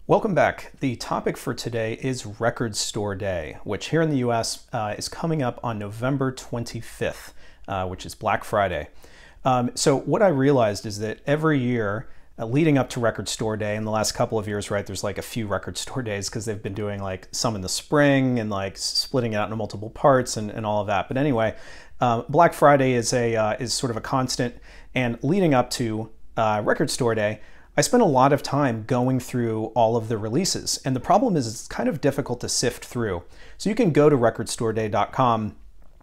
Welcome back. The topic for today is Record Store Day, which here in the US is coming up on November 25th, which is Black Friday. So what I realized is that every year leading up to Record Store Day in the last couple of years, right, there's like a few Record Store Days because they've been doing like some in the spring and like splitting it out into multiple parts and all of that. But anyway, Black Friday is sort of a constant, and leading up to Record Store Day, I spent a lot of time going through all of the releases, and the problem is it's kind of difficult to sift through. So you can go to recordstoreday.com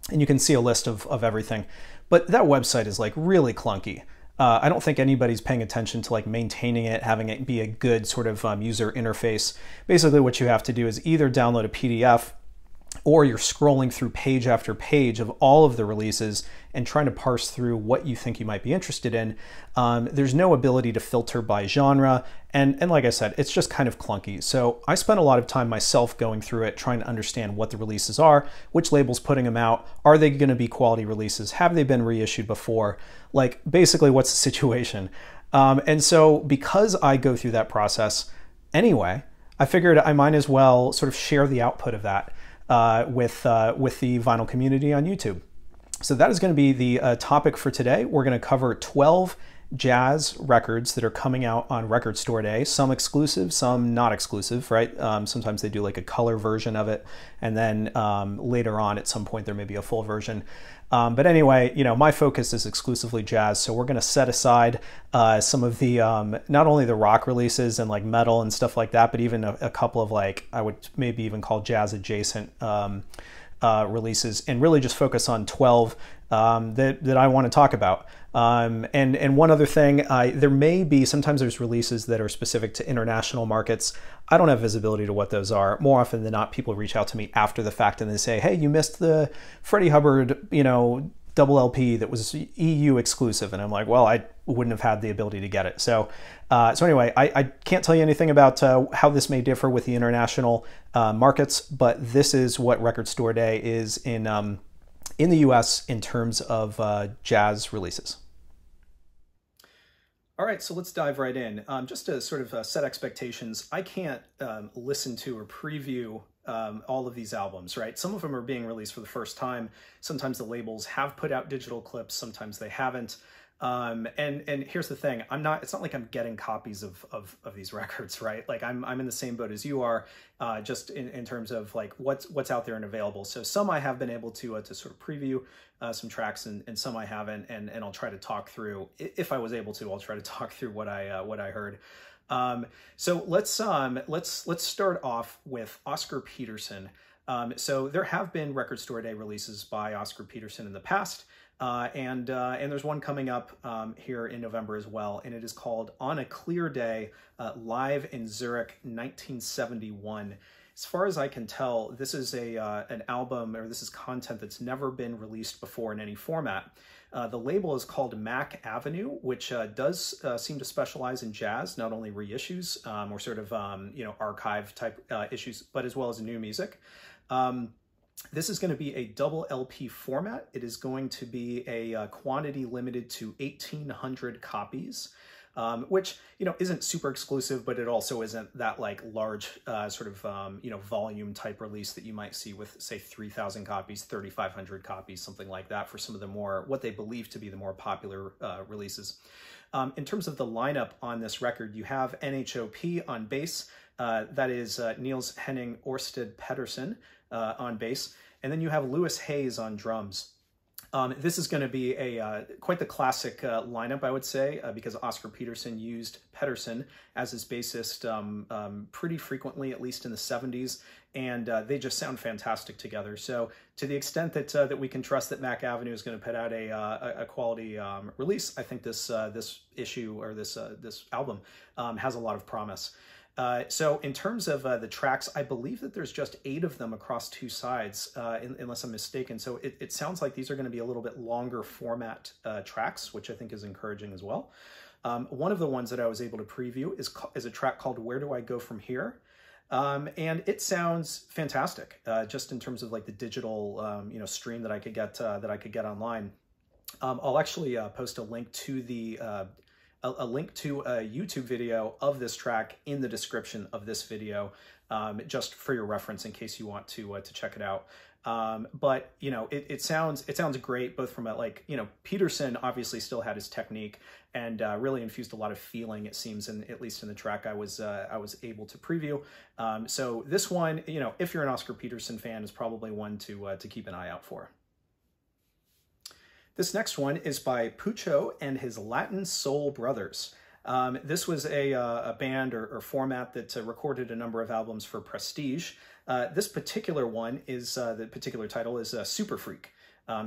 and you can see a list of everything, but that website is like really clunky. I don't think anybody's paying attention to like maintaining it, having it be a good sort of user interface. Basically what you have to do is either download a PDF or you're scrolling through page after page of all of the releases and trying to parse through what you think you might be interested in. There's no ability to filter by genre, and like I said, it's just kind of clunky. So I spent a lot of time myself going through it, trying to understand what the releases are, which label's putting them out, are they going to be quality releases, have they been reissued before, like basically what's the situation. And so because I go through that process anyway, I figured I might as well sort of share the output of that with the vinyl community on YouTube. So that is going to be the topic for today. We're going to cover 12 jazz records that are coming out on Record Store Day, some exclusive, some not exclusive, right? Sometimes they do like a color version of it, and then later on at some point there may be a full version. But anyway, you know, my focus is exclusively jazz, so we're going to set aside some of the, not only the rock releases and like metal and stuff like that, but even a couple of like, I would maybe even call jazz adjacent releases, and really just focus on 12 that I want to talk about. And one other thing, there may be, sometimes there's releases that are specific to international markets. I don't have visibility to what those are. More often than not, people reach out to me after the fact and they say, hey, you missed the Freddie Hubbard, you know, double LP that was EU exclusive. And I'm like, well, I wouldn't have had the ability to get it. So anyway, I can't tell you anything about how this may differ with the international markets, but this is what Record Store Day is in the US in terms of jazz releases. All right, so let's dive right in. Just to sort of set expectations, I can't listen to or preview all of these albums, right? Some of them are being released for the first time. Sometimes the labels have put out digital clips, sometimes they haven't. And here's the thing, it's not like I'm getting copies of these records, right? Like I'm in the same boat as you are, just in terms of like what's out there and available. So some I have been able to sort of preview some tracks, and some I haven't, and I'll try to talk through, if I was able to, I'll try to talk through what I heard. So let's start off with Oscar Peterson. So there have been Record Store Day releases by Oscar Peterson in the past. And there's one coming up here in November as well, and it is called On a Clear Day, Live in Zurich, 1971. As far as I can tell, this is an album, or this is content that's never been released before in any format. The label is called mackavenue, which does seem to specialize in jazz, not only reissues or sort of archive type issues, but as well as new music. This is going to be a double LP format. It is going to be a quantity limited to 1,800 copies, which, you know, isn't super exclusive, but it also isn't that like large sort of, volume type release that you might see with, say, 3,000 copies, 3,500 copies, something like that for some of the more, what they believe to be the more popular releases. In terms of the lineup on this record, you have NHOP on bass. That is Niels Henning Orsted Peterson on bass, and then you have Lewis Hayes on drums. This is going to be quite the classic lineup, I would say, because Oscar Peterson used Peterson as his bassist pretty frequently, at least in the 70s, and they just sound fantastic together. So to the extent that we can trust that mackavenue is going to put out a quality release, I think this issue, or this album has a lot of promise. So in terms of the tracks, I believe that there's just 8 of them across 2 sides, unless I'm mistaken. So it sounds like these are going to be a little bit longer format tracks, which I think is encouraging as well. One of the ones that I was able to preview is a track called Where Do I Go From Here? And it sounds fantastic, just in terms of like the digital stream that I could get online. I'll actually post a link to the a link to a YouTube video of this track in the description of this video, just for your reference in case you want to check it out. But you know, it sounds great, both from a, like, you know, Peterson obviously still had his technique and really infused a lot of feeling, it seems, at least in the track I was able to preview. So this one, you know, if you're an Oscar Peterson fan, is probably one to keep an eye out for. This next one is by Pucho and his Latin Soul Brothers. This was a band or format that recorded a number of albums for Prestige. This particular one is, the particular title is Super Freak.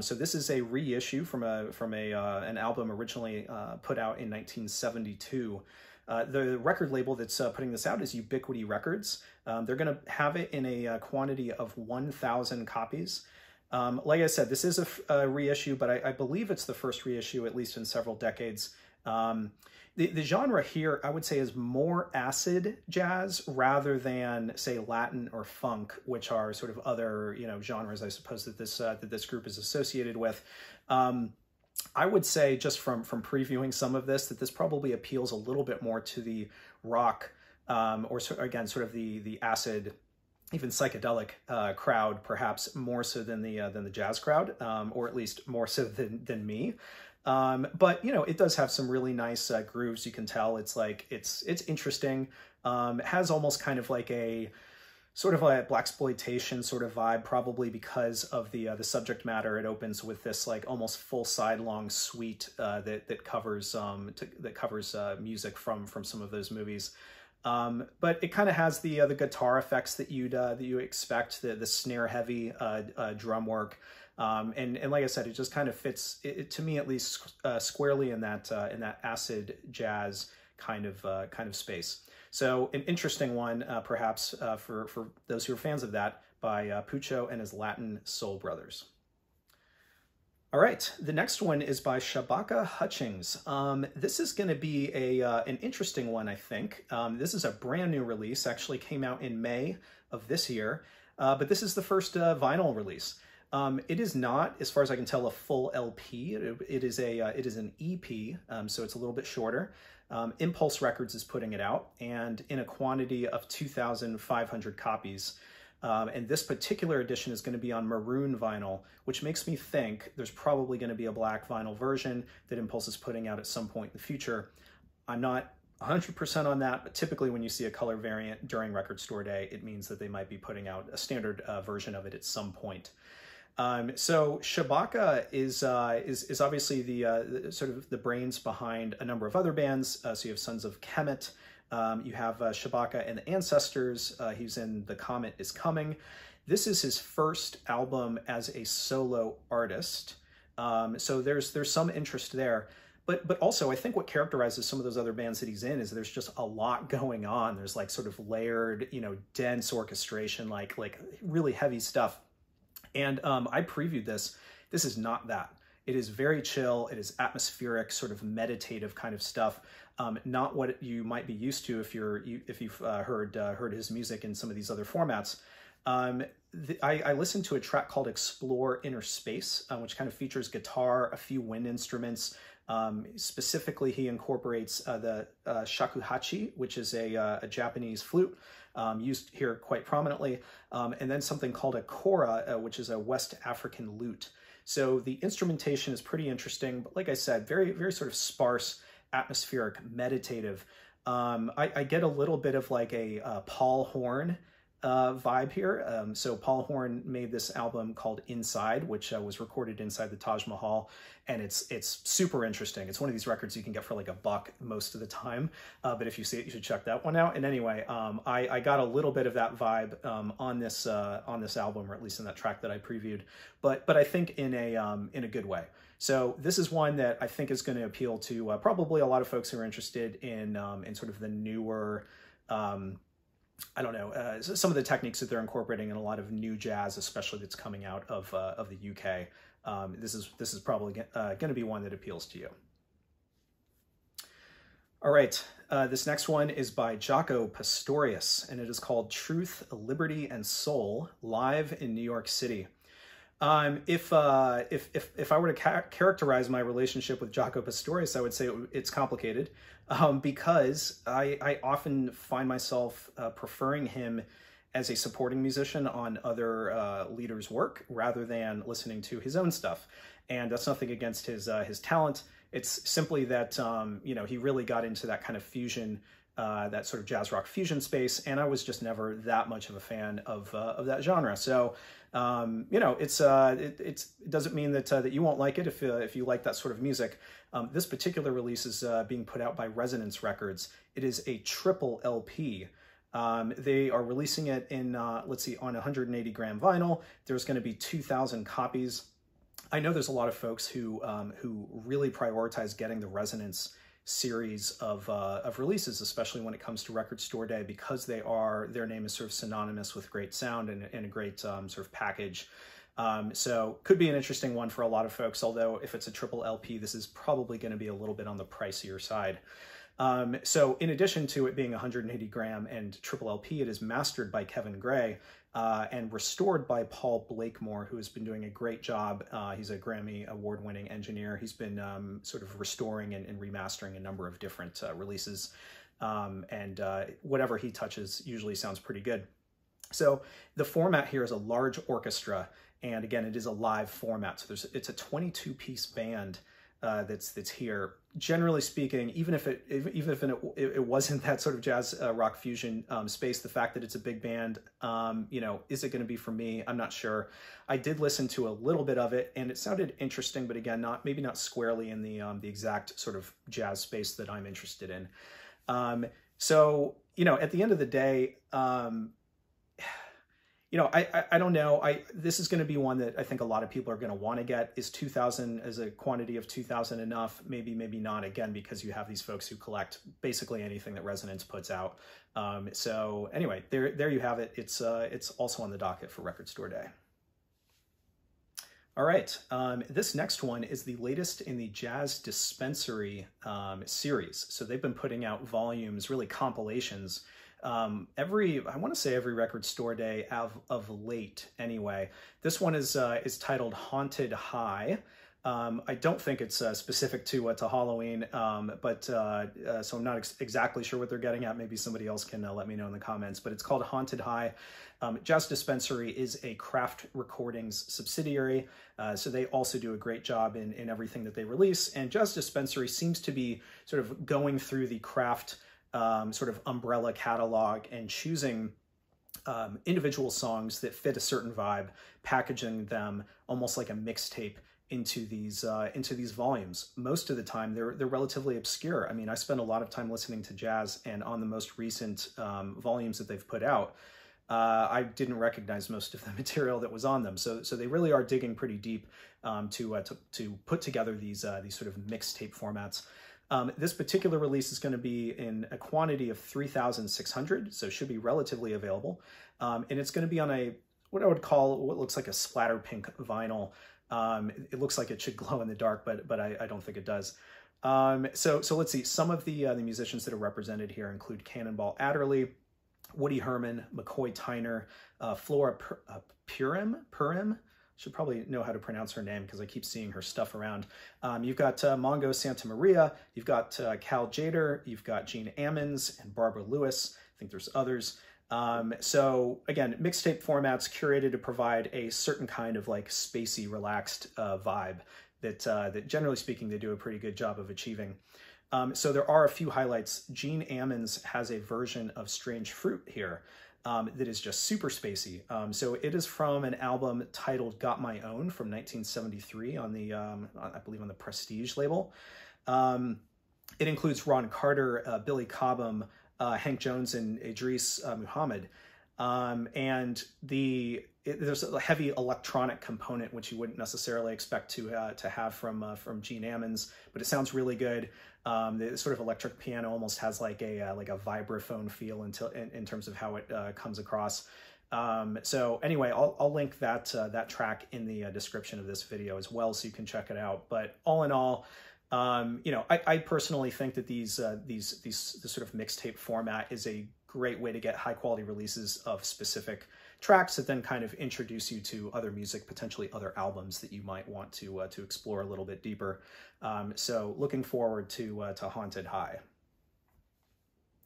So this is a reissue from an album originally put out in 1972. The record label that's putting this out is Ubiquity Records. They're going to have it in a quantity of 1,000 copies. Like I said, this is a reissue, but I believe it's the first reissue, at least in several decades. The genre here, I would say, is more acid jazz rather than, say, Latin or funk, which are sort of other, you know, genres, I suppose, that this group is associated with. I would say, just from previewing some of this, that this probably appeals a little bit more to the rock, or again, sort of the acid, even psychedelic crowd, perhaps more so than the jazz crowd, or at least more so than me. But you know, it does have some really nice grooves. You can tell it's interesting. It has almost kind of like a sort of a blaxploitation sort of vibe, probably because of the subject matter. It opens with this like almost full sidelong suite that covers music from some of those movies. But it kind of has the guitar effects that you expect, the snare heavy drum work. And like I said, it just kind of fits, to me at least, squarely in that acid jazz kind of space. So an interesting one, perhaps, for those who are fans of that, by Pucho and his Latin Soul Brothers. All right, the next one is by Shabaka Hutchings. This is going to be an interesting one, I think. This is a brand new release, actually came out in May of this year, but this is the first vinyl release. It is not, as far as I can tell, a full LP. It is an EP, so it's a little bit shorter. Impulse Records is putting it out, and in a quantity of 2,500 copies. And this particular edition is going to be on maroon vinyl, which makes me think there's probably going to be a black vinyl version that Impulse is putting out at some point in the future. I'm not 100% on that, but typically when you see a color variant during Record Store Day, it means that they might be putting out a standard version of it at some point. So Shabaka is obviously the sort of the brains behind a number of other bands. So you have Sons of Kemet, you have Shabaka and the Ancestors. He's in The Comet Is Coming. This is his first album as a solo artist. So there's some interest there. But also, I think what characterizes some of those other bands that he's in is there's just a lot going on. There's like sort of layered, you know, dense orchestration, like really heavy stuff. And I previewed this. This is not that. It is very chill. It is atmospheric, sort of meditative kind of stuff. Not what you might be used to if you've heard his music in some of these other formats. I listened to a track called Explore Inner Space, which kind of features guitar, a few wind instruments. Specifically, he incorporates the shakuhachi, which is a Japanese flute, used here quite prominently, and then something called a kora, which is a West African lute. So the instrumentation is pretty interesting, but like I said, very, very sort of sparse, atmospheric, meditative. I get a little bit of like a Paul Horn vibe here. So Paul Horn made this album called Inside, which was recorded inside the Taj Mahal, and it's super interesting. It's one of these records you can get for like $1 most of the time, but if you see it, you should check that one out. And anyway, I got a little bit of that vibe on this album, or at least in that track that I previewed, but I think in a good way. So this is one that I think is going to appeal to probably a lot of folks who are interested in sort of the newer, I don't know, some of the techniques that they're incorporating in a lot of new jazz, especially that's coming out of the UK. This is probably going to be one that appeals to you. All right, this next one is by Jaco Pastorius, and it is called Truth, Liberty, and Soul, live in New York City. If I were to characterize my relationship with Jaco Pastorius, I would say it's complicated, because I often find myself preferring him as a supporting musician on other leaders' work rather than listening to his own stuff. And that's nothing against his talent. It's simply that you know, he really got into that kind of fusion, that sort of jazz rock fusion space, and I was just never that much of a fan of that genre. So you know, it doesn't mean that that you won't like it if you like that sort of music. This particular release is being put out by Resonance Records. It is a triple LP. They are releasing it in let's see, on 180 gram vinyl. There's going to be 2,000 copies. I know there's a lot of folks who really prioritize getting the Resonance series of releases, especially when it comes to Record Store Day, because their name is sort of synonymous with great sound and a great sort of package. So could be an interesting one for a lot of folks, although if it's a triple LP, this is probably going to be a little bit on the pricier side. So in addition to it being 180 gram and triple LP, it is mastered by Kevin Gray and restored by Paul Blakemore, who has been doing a great job. He's a Grammy award-winning engineer. He's been sort of restoring and remastering a number of different releases, and whatever he touches usually sounds pretty good. So the format here is a large orchestra, and again, it is a live format. So it's a 22-piece band that's here. Generally speaking, even if it wasn't that sort of jazz rock fusion space, the fact that it's a big band, you know, is it going to be for me? I'm not sure. I did listen to a little bit of it, and it sounded interesting, but again, maybe not squarely in the exact sort of jazz space that I'm interested in. So you know, at the end of the day, you know, I don't know. This is going to be one that I think a lot of people are going to want to get. Is 2,000 as a quantity of 2,000 enough? Maybe, maybe not. Again, because you have these folks who collect basically anything that Resonance puts out. So anyway, there you have it. It's also on the docket for Record Store Day. All right, this next one is the latest in the Jazz Dispensary series. So they've been putting out volumes, really compilations, I want to say every Record Store Day of late anyway. This one is titled Haunted High. I don't think it's specific to Halloween, but so I'm not exactly sure what they're getting at. Maybe somebody else can let me know in the comments, but it's called Haunted High. Jazz Dispensary is a Craft Recordings subsidiary, so they also do a great job in everything that they release, and Jazz Dispensary seems to be sort of going through the Craft sort of umbrella catalog and choosing individual songs that fit a certain vibe, packaging them almost like a mixtape into these volumes. Most of the time, they're relatively obscure. I mean, I spend a lot of time listening to jazz, and on the most recent volumes that they've put out, I didn't recognize most of the material that was on them. So they really are digging pretty deep to put together these sort of mixtape formats. This particular release is going to be in a quantity of 3,600, so it should be relatively available. And it's going to be on what I would call what looks like a splatter pink vinyl. It looks like it should glow in the dark, but I don't think it does. So let's see. Some of the musicians that are represented here include Cannonball Adderley, Woody Herman, McCoy Tyner, Flora Purim. Should probably know how to pronounce her name because I keep seeing her stuff around. You've got Mongo Santa Maria, you've got Cal Jader, you've got Gene Ammons and Barbara Lewis. I think there's others. So again, mixtape formats curated to provide a certain kind of like spacey, relaxed vibe that generally speaking, they do a pretty good job of achieving. So there are a few highlights. Gene Ammons has a version of Strange Fruit here. That is just super spacey. So it is from an album titled Got My Own from 1973 on the, I believe on the Prestige label. It includes Ron Carter, Billy Cobham, Hank Jones, and Idris Muhammad. And there's a heavy electronic component, which you wouldn't necessarily expect to have from Gene Ammons, but it sounds really good. The sort of electric piano almost has like a vibraphone feel in terms of how it comes across. So anyway, I'll link that track in the description of this video as well, so you can check it out. But all in all, you know, I personally think that this sort of mixtape format is a great way to get high quality releases of specific tracks that then kind of introduce you to other music, potentially other albums that you might want to explore a little bit deeper. So looking forward to Haunted High.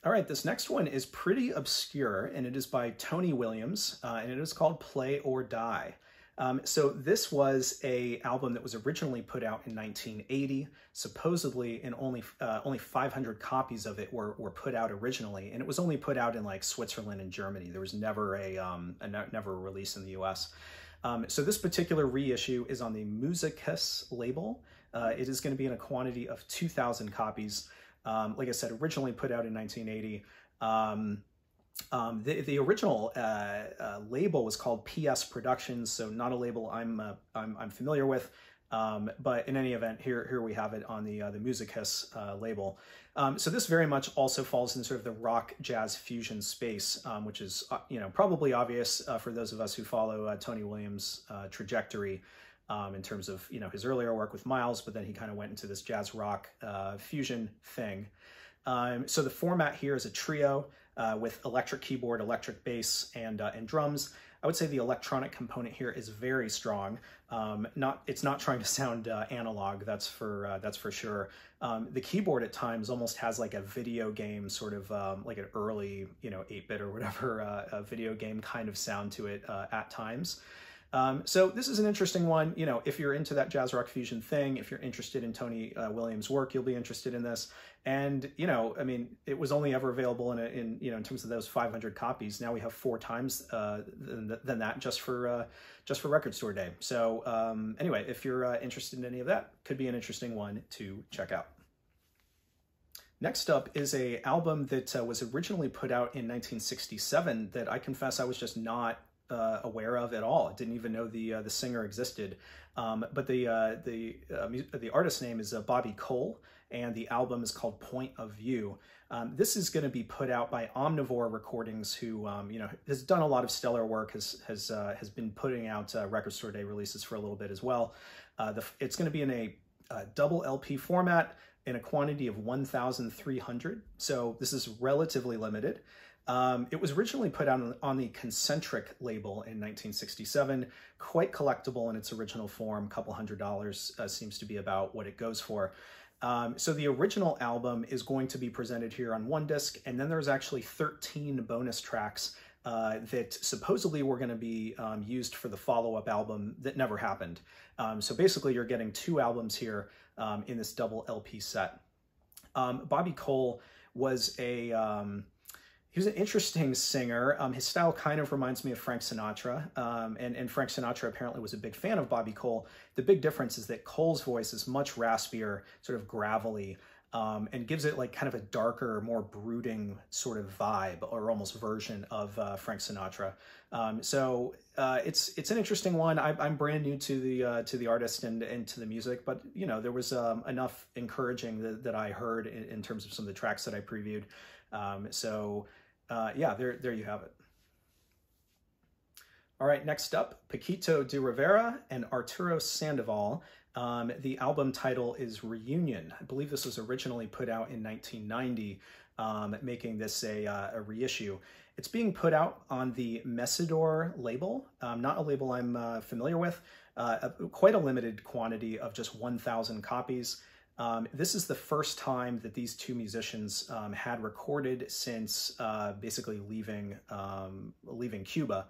All right, this next one is pretty obscure, and it is by Tony Williams, and it is called Play or Die. So this was a album that was originally put out in 1980. Supposedly, and only 500 copies of it were put out originally, and it was only put out in like Switzerland and Germany. There was never never a release in the U.S. So this particular reissue is on the Mingus label. It is going to be in a quantity of 2,000 copies. Like I said, originally put out in 1980. The original label was called PS Productions, so not a label I'm familiar with. But in any event, here we have it on the Mingus label. So this very much also falls in sort of the rock jazz fusion space, which is probably obvious for those of us who follow Tony Williams' trajectory. In terms of his earlier work with Miles, but then he kind of went into this jazz rock fusion thing. So the format here is a trio with electric keyboard, electric bass, and drums. I would say the electronic component here is very strong. It's not trying to sound analog, that's for sure. The keyboard at times almost has like a video game sort of like an early 8-bit or whatever video game kind of sound to it at times. So this is an interesting one. If you're into that jazz rock fusion thing, if you're interested in Tony Williams' work, you'll be interested in this. And, I mean, it was only ever available in terms of those 500 copies. Now we have 4 times than that just for Record Store Day. So anyway, if you're interested in any of that, could be an interesting one to check out. Next up is an album that was originally put out in 1967 that I confess I was just not aware of at all. I didn't even know the singer existed. But the artist's name is Bobby Cole, and the album is called Point of View. This is going to be put out by Omnivore Recordings, who has done a lot of stellar work, has been putting out Record Store Day releases for a little bit as well. It's going to be in a double LP format in a quantity of 1,300. So this is relatively limited. It was originally put out on the Concentric label in 1967, quite collectible in its original form, couple $100 seems to be about what it goes for. So the original album is going to be presented here on one disc, and then there's actually 13 bonus tracks that supposedly were going to be used for the follow-up album that never happened. So basically you're getting 2 albums here in this double LP set. Bobby Cole was he was an interesting singer. His style kind of reminds me of Frank Sinatra, and Frank Sinatra apparently was a big fan of Bobby Cole. The big difference is that Cole's voice is much raspier, sort of gravelly, and gives it like kind of a darker, more brooding sort of vibe, or almost version of Frank Sinatra. So it's an interesting one. I'm brand new to the artist and to the music, but there was enough encouraging that I heard in terms of some of the tracks that I previewed. Yeah, there you have it. All right, next up, Paquito de Rivera and Arturo Sandoval. The album title is Reunion. I believe this was originally put out in 1990, making this a reissue. It's being put out on the Messidor label, not a label I'm familiar with, quite a limited quantity of just 1,000 copies. This is the first time that these 2 musicians had recorded since basically leaving Cuba,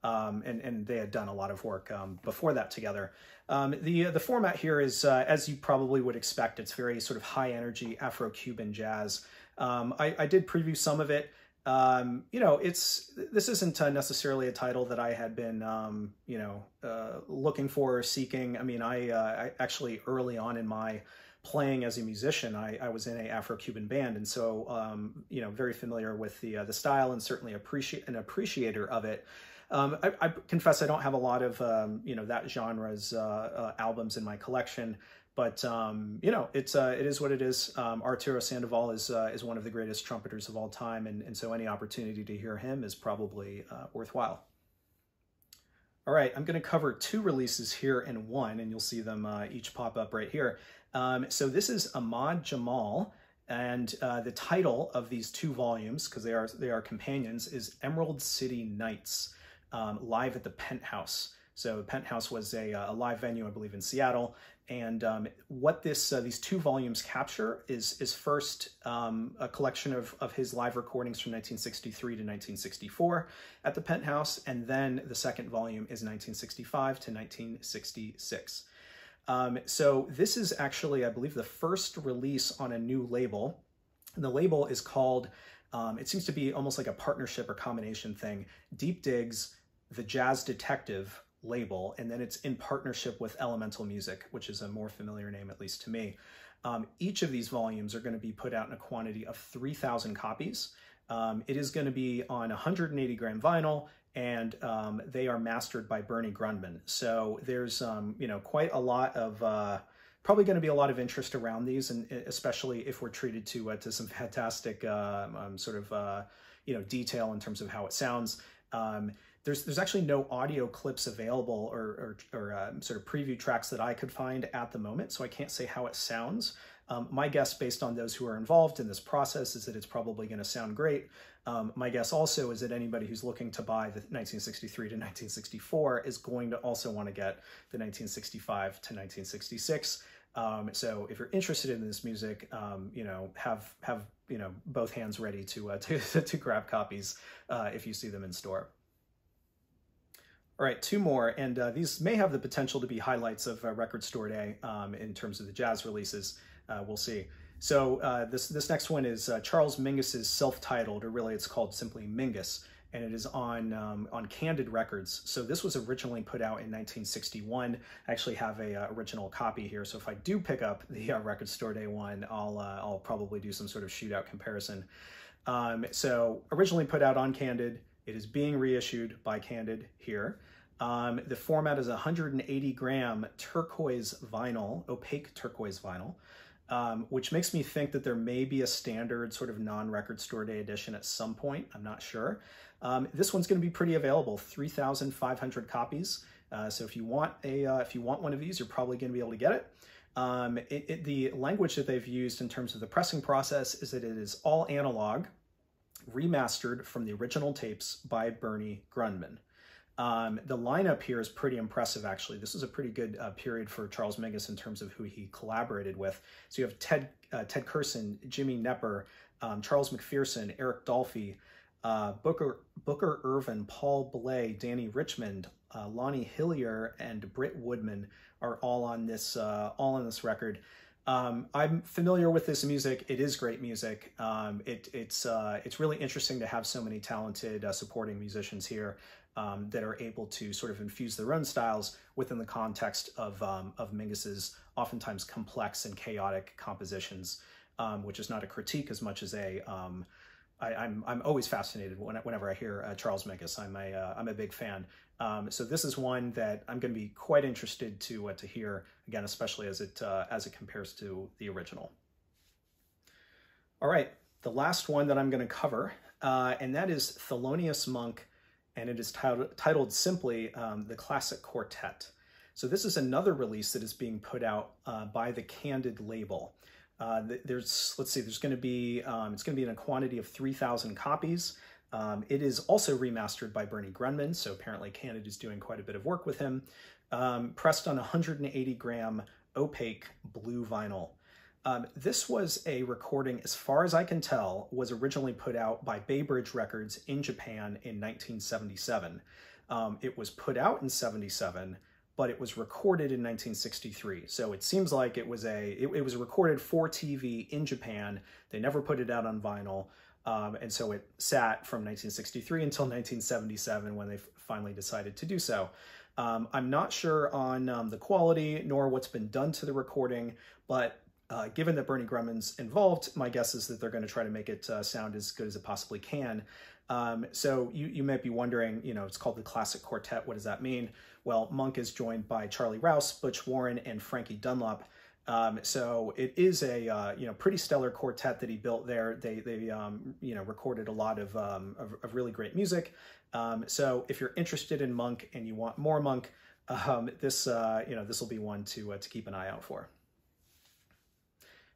and they had done a lot of work before that together. The format here is, as you probably would expect, it's very sort of high energy Afro-Cuban jazz. I did preview some of it. This isn't necessarily a title that I had been looking for or seeking. I mean, I actually early on in my playing as a musician, I was in a Afro-Cuban band, and so very familiar with the style, and certainly an appreciator of it. I confess I don't have a lot of that genre's albums in my collection, but it is what it is. Arturo Sandoval is one of the greatest trumpeters of all time, and so any opportunity to hear him is probably worthwhile. All right, I'm going to cover 2 releases here in one, and you'll see them each pop up right here. So this is Ahmad Jamal, And the title of these 2 volumes, because they are companions, is Emerald City Nights, live at the Penthouse. So the Penthouse was a live venue, I believe, in Seattle. And what these 2 volumes capture is first a collection of his live recordings from 1963 to 1964 at the Penthouse, and then the second volume is 1965 to 1966. So this is actually, I believe, the first release on a new label. And the label is called, it seems to be almost like a partnership or combination thing, Deep Digs, the Jazz Detective label, and then it's in partnership with Elemental Music, which is a more familiar name, at least to me. Each of these volumes are going to be put out in a quantity of 3,000 copies. It is going to be on 180 gram vinyl, and they are mastered by Bernie Grundman. So there's, you know, quite a lot of, probably going to be a lot of interest around these, and especially if we're treated to some fantastic sort of, you know, detail in terms of how it sounds. There's actually no audio clips available or sort of preview tracks that I could find at the moment, so I can't say how it sounds. My guess, based on those who are involved in this process, is that it's probably going to sound great. My guess also is that anybody who's looking to buy the 1963 to 1964 is going to also want to get the 1965 to 1966. So if you're interested in this music, you know, have you know, both hands ready to grab copies if you see them in store. All right, 2 more, and these may have the potential to be highlights of Record Store Day in terms of the jazz releases. We'll see. So this next one is Charles Mingus's self-titled, or really it's called simply Mingus, and it is on Candid Records. So this was originally put out in 1961. I actually have a original copy here, so if I do pick up the Record Store Day one, I'll probably do some sort of shootout comparison. So originally put out on Candid, it is being reissued by Candid here. The format is 180 gram turquoise vinyl, opaque turquoise vinyl, which makes me think that there may be a standard sort of non-Record Store Day edition at some point. I'm not sure. This one's going to be pretty available, 3,500 copies. So if you want one of these, you're probably going to be able to get it. The language that they've used in terms of the pressing process is that it is all analog, remastered from the original tapes by Bernie Grundman. The lineup here is pretty impressive, actually. This is a pretty good period for Charles Mingus in terms of who he collaborated with. So you have Ted Curson, Jimmy Knepper, Charles McPherson, Eric Dolphy, Booker Irvin, Paul Bley, Danny Richmond, Lonnie Hillier, and Britt Woodman are all on this record. I'm familiar with this music. It is great music. It's really interesting to have so many talented supporting musicians here that are able to sort of infuse their own styles within the context of Mingus's oftentimes complex and chaotic compositions, which is not a critique as much as I'm always fascinated whenever I hear Charles Mingus. I'm a big fan. So this is one that I'm going to be quite interested to hear again, especially as it compares to the original. All right, the last one that I'm going to cover, and that is Thelonious Monk, and it is titled simply The Classic Quartet. So this is another release that is being put out by the Candid label. It's going to be in a quantity of 3,000 copies. It is also remastered by Bernie Grundman, so apparently Candid is doing quite a bit of work with him. Pressed on 180 gram opaque blue vinyl. This was a recording, as far as I can tell, was originally put out by Bay Bridge Records in Japan in 1977. It was put out in 77, but it was recorded in 1963. So it seems like it was recorded for TV in Japan. They never put it out on vinyl. And so it sat from 1963 until 1977 when they finally decided to do so. I'm not sure on the quality nor what's been done to the recording, but given that Bernie Grundman's involved, my guess is that they're going to try to make it sound as good as it possibly can. So you might be wondering, it's called the Classic Quartet. What does that mean? Well, Monk is joined by Charlie Rouse, Butch Warren, and Frankie Dunlop. So it is a pretty stellar quartet that he built there. They recorded a lot of really great music. So if you're interested in Monk and you want more Monk, this will be one to keep an eye out for.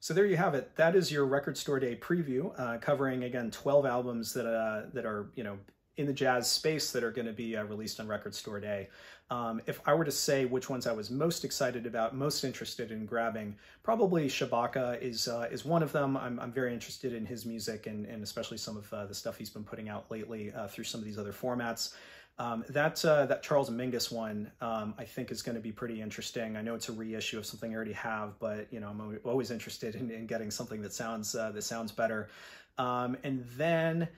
So there you have it. That is your Record Store Day preview, covering again 12 albums that are in the jazz space that are going to be released on Record Store Day. If I were to say which ones I was most excited about, most interested in grabbing, probably Shabaka is one of them. I'm very interested in his music and especially some of the stuff he's been putting out lately through some of these other formats. That Charles Mingus one, I think is going to be pretty interesting. I know it's a reissue of something I already have, but I'm always interested in getting something that sounds better. And then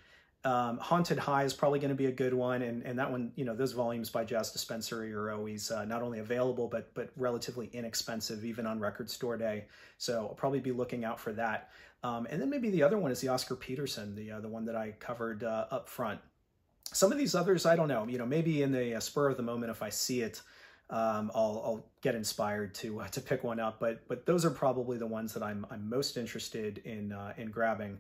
Haunted High is probably going to be a good one, and that one, those volumes by Jazz Dispensary are always not only available but relatively inexpensive even on Record Store Day. So I'll probably be looking out for that. And then maybe the other one is the Oscar Peterson, the one that I covered up front. Some of these others, I don't know, maybe in the spur of the moment, if I see it, I'll get inspired to pick one up. But those are probably the ones that I'm most interested in grabbing.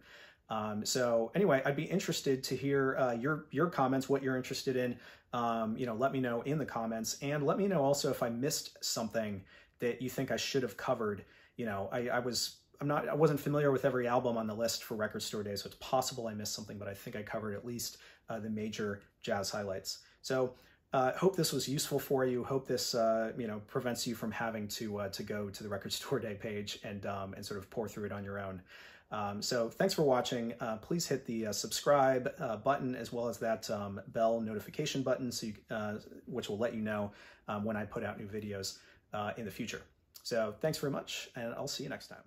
So anyway, I'd be interested to hear your comments, what you're interested in. Let me know in the comments, and let me know also if I missed something that you think I should have covered. I wasn't familiar with every album on the list for Record Store Day, so it's possible I missed something, but I think I covered at least the major jazz highlights. So hope this was useful for you. Hope this prevents you from having to go to the Record Store Day page and sort of pour through it on your own. So thanks for watching. Please hit the subscribe button as well as that bell notification button, so which will let you know when I put out new videos in the future. So thanks very much, and I'll see you next time.